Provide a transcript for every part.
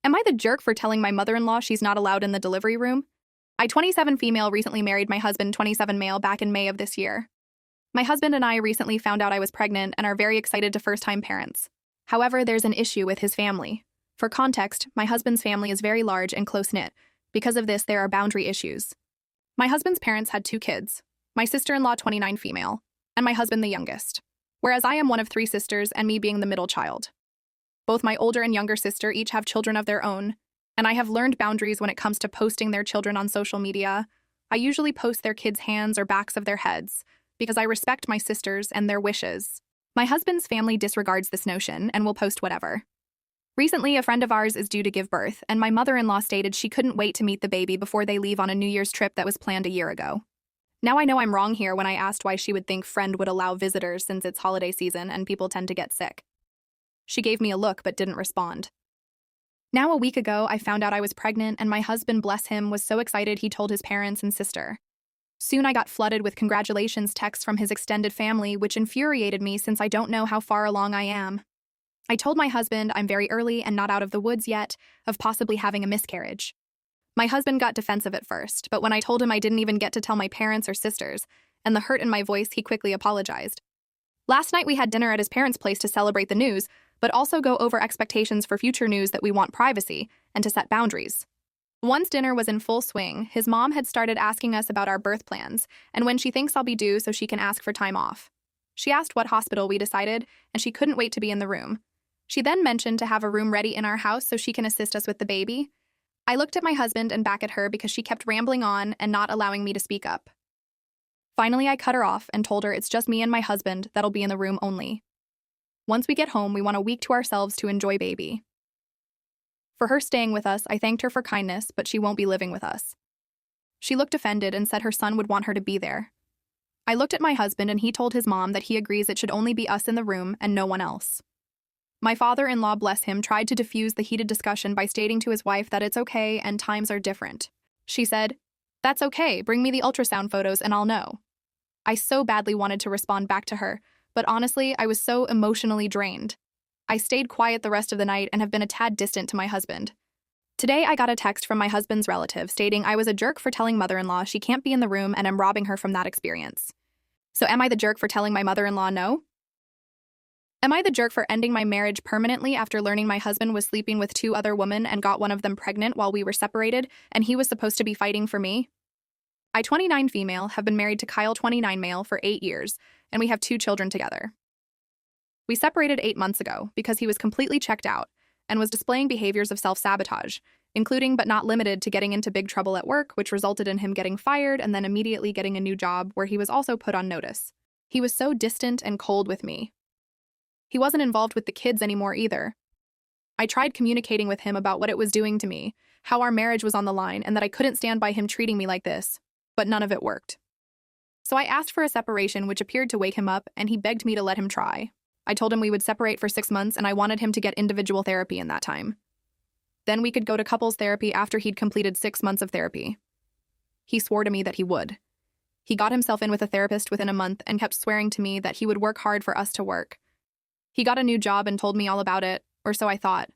Am I the jerk for telling my mother-in-law she's not allowed in the delivery room? I, 27 female, recently married my husband, 27 male, back in May of this year. My husband and I recently found out I was pregnant and are very excited to first-time parents. However, there's an issue with his family. For context, my husband's family is very large and close-knit. Because of this, there are boundary issues. My husband's parents had 2 kids, my sister-in-law, 29 female, and my husband the youngest, whereas I am one of 3 sisters and me being the middle child. Both my older and younger sister each have children of their own, and I have learned boundaries when it comes to posting their children on social media. I usually post their kids' hands or backs of their heads, because I respect my sisters and their wishes. My husband's family disregards this notion and will post whatever. Recently, a friend of ours is due to give birth, and my mother-in-law stated she couldn't wait to meet the baby before they leave on a New Year's trip that was planned a year ago. Now I know I'm wrong here when I asked why she would think friend would allow visitors since it's holiday season and people tend to get sick. She gave me a look but didn't respond. Now a week ago, I found out I was pregnant, and my husband, bless him, was so excited he told his parents and sister. Soon I got flooded with congratulations texts from his extended family, which infuriated me since I don't know how far along I am. I told my husband I'm very early and not out of the woods yet of possibly having a miscarriage. My husband got defensive at first, but when I told him I didn't even get to tell my parents or sisters, and the hurt in my voice, he quickly apologized. Last night we had dinner at his parents' place to celebrate the news, but also go over expectations for future news that we want privacy and to set boundaries. Once dinner was in full swing, his mom had started asking us about our birth plans and when she thinks I'll be due so she can ask for time off. She asked what hospital we decided, and she couldn't wait to be in the room. She then mentioned to have a room ready in our house so she can assist us with the baby. I looked at my husband and back at her because she kept rambling on and not allowing me to speak up. Finally, I cut her off and told her it's just me and my husband that'll be in the room only. Once we get home, we want a week to ourselves to enjoy baby. For her staying with us, I thanked her for kindness, but she won't be living with us. She looked offended and said her son would want her to be there. I looked at my husband and he told his mom that he agrees it should only be us in the room and no one else. My father-in-law, bless him, tried to diffuse the heated discussion by stating to his wife that it's okay and times are different. She said, "That's okay, bring me the ultrasound photos and I'll know." I so badly wanted to respond back to her, but honestly, I was so emotionally drained. I stayed quiet the rest of the night and have been a tad distant to my husband. Today, I got a text from my husband's relative stating I was a jerk for telling mother-in-law she can't be in the room and am robbing her from that experience. So am I the jerk for telling my mother-in-law no? Am I the jerk for ending my marriage permanently after learning my husband was sleeping with 2 other women and got one of them pregnant while we were separated and he was supposed to be fighting for me? I, 29 female, have been married to Kyle, 29 male, for 8 years, and we have 2 children together. We separated 8 months ago because he was completely checked out and was displaying behaviors of self-sabotage, including but not limited to getting into big trouble at work, which resulted in him getting fired and then immediately getting a new job where he was also put on notice. He was so distant and cold with me. He wasn't involved with the kids anymore either. I tried communicating with him about what it was doing to me, how our marriage was on the line, and that I couldn't stand by him treating me like this, but none of it worked. So I asked for a separation, which appeared to wake him up, and he begged me to let him try. I told him we would separate for 6 months and I wanted him to get individual therapy in that time. Then we could go to couples therapy after he'd completed 6 months of therapy. He swore to me that he would. He got himself in with a therapist within a month and kept swearing to me that he would work hard for us to work. He got a new job and told me all about it, or so I thought.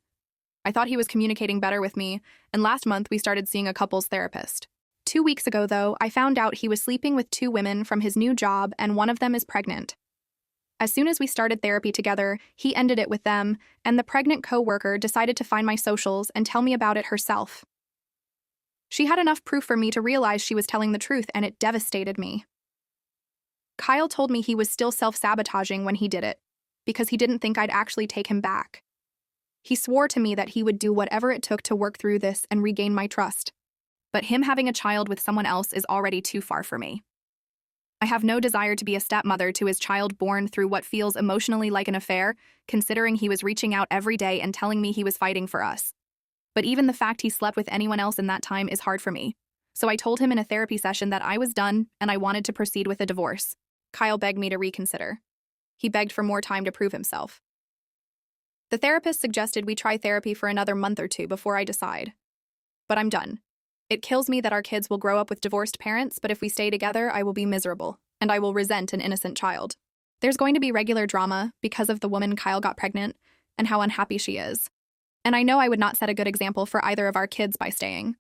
I thought he was communicating better with me, and last month we started seeing a couples therapist. 2 weeks ago, though, I found out he was sleeping with 2 women from his new job and one of them is pregnant. As soon as we started therapy together, he ended it with them, and the pregnant co-worker decided to find my socials and tell me about it herself. She had enough proof for me to realize she was telling the truth, and it devastated me. Kyle told me he was still self-sabotaging when he did it, because he didn't think I'd actually take him back. He swore to me that he would do whatever it took to work through this and regain my trust. But him having a child with someone else is already too far for me. I have no desire to be a stepmother to his child born through what feels emotionally like an affair, considering he was reaching out every day and telling me he was fighting for us. But even the fact he slept with anyone else in that time is hard for me. So I told him in a therapy session that I was done and I wanted to proceed with a divorce. Kyle begged me to reconsider. He begged for more time to prove himself. The therapist suggested we try therapy for another month or 2 before I decide. But I'm done. It kills me that our kids will grow up with divorced parents, but if we stay together, I will be miserable, and I will resent an innocent child. There's going to be regular drama because of the woman Kyle got pregnant and how unhappy she is. And I know I would not set a good example for either of our kids by staying.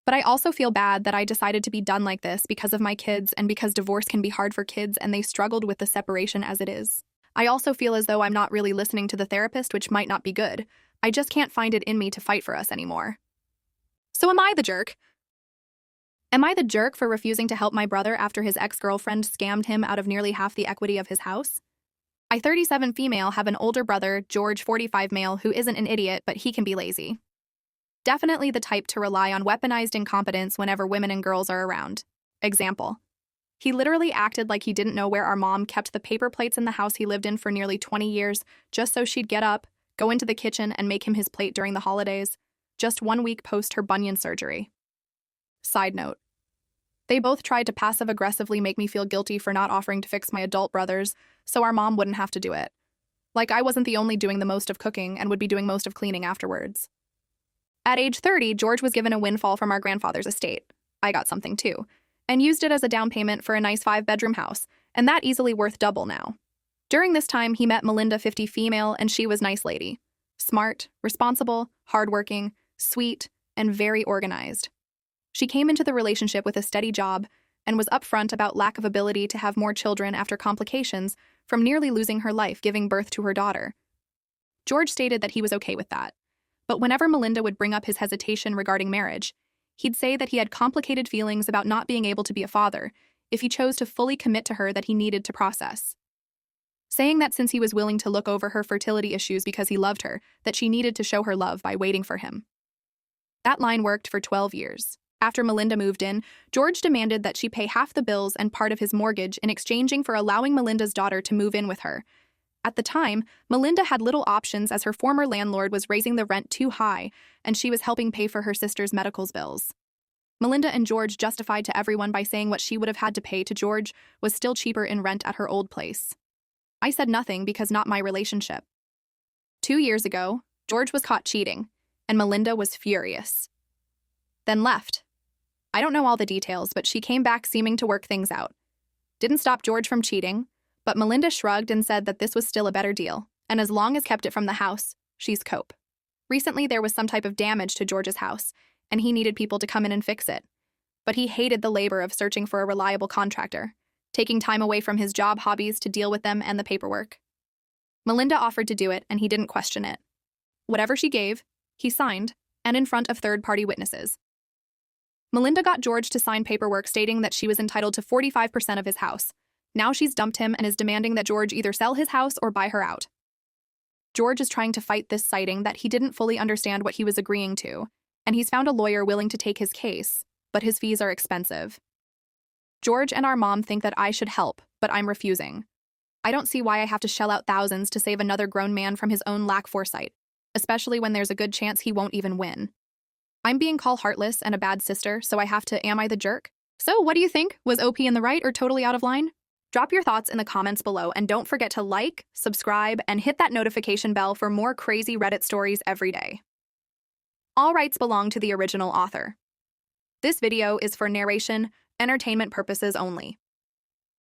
But I also feel bad that I decided to be done like this because of my kids and because divorce can be hard for kids and they struggled with the separation as it is. I also feel as though I'm not really listening to the therapist, which might not be good. I just can't find it in me to fight for us anymore. So am I the jerk? Am I the jerk for refusing to help my brother after his ex-girlfriend scammed him out of nearly half the equity of his house? I, 37 female, have an older brother, George, 45 male, who isn't an idiot, but he can be lazy. Definitely the type to rely on weaponized incompetence whenever women and girls are around. Example. He literally acted like he didn't know where our mom kept the paper plates in the house he lived in for nearly 20 years, just so she'd get up, go into the kitchen, and make him his plate during the holidays, just 1 week post her bunion surgery. Side note. They both tried to passive-aggressively make me feel guilty for not offering to fix my adult brothers, so our mom wouldn't have to do it. Like I wasn't the only doing the most of cooking and would be doing most of cleaning afterwards. At age 30, George was given a windfall from our grandfather's estate. I got something too, and used it as a down payment for a nice 5-bedroom house, and that easily worth double now. During this time, he met Melinda, 50 female, and she was nice lady. Smart, responsible, hardworking, sweet, and very organized. She came into the relationship with a steady job and was upfront about lack of ability to have more children after complications from nearly losing her life giving birth to her daughter. George stated that he was okay with that, but whenever Melinda would bring up his hesitation regarding marriage, he'd say that he had complicated feelings about not being able to be a father if he chose to fully commit to her that he needed to process. Saying that since he was willing to look over her fertility issues because he loved her, that she needed to show her love by waiting for him. That line worked for 12 years. After Melinda moved in, George demanded that she pay half the bills and part of his mortgage in exchanging for allowing Melinda's daughter to move in with her. At the time, Melinda had little options as her former landlord was raising the rent too high, and she was helping pay for her sister's medical bills. Melinda and George justified to everyone by saying what she would have had to pay to George was still cheaper in rent at her old place. I said nothing because not my relationship. 2 years ago, George was caught cheating, and Melinda was furious. Then left. I don't know all the details, but she came back seeming to work things out. Didn't stop George from cheating, but Melinda shrugged and said that this was still a better deal, and as long as kept it from the house, she's cope. Recently, there was some type of damage to George's house, and he needed people to come in and fix it. But he hated the labor of searching for a reliable contractor, taking time away from his job hobbies to deal with them and the paperwork. Melinda offered to do it, and he didn't question it. Whatever she gave, he signed, and in front of third-party witnesses. Melinda got George to sign paperwork stating that she was entitled to 45% of his house. Now she's dumped him and is demanding that George either sell his house or buy her out. George is trying to fight this, citing that he didn't fully understand what he was agreeing to, and he's found a lawyer willing to take his case, but his fees are expensive. George and our mom think that I should help, but I'm refusing. I don't see why I have to shell out thousands to save another grown man from his own lack foresight, especially when there's a good chance he won't even win. I'm being called heartless and a bad sister, so I have to am I the jerk? So what do you think? Was OP in the right or totally out of line? Drop your thoughts in the comments below and don't forget to like, subscribe, and hit that notification bell for more crazy Reddit stories every day. All rights belong to the original author. This video is for narration, entertainment purposes only.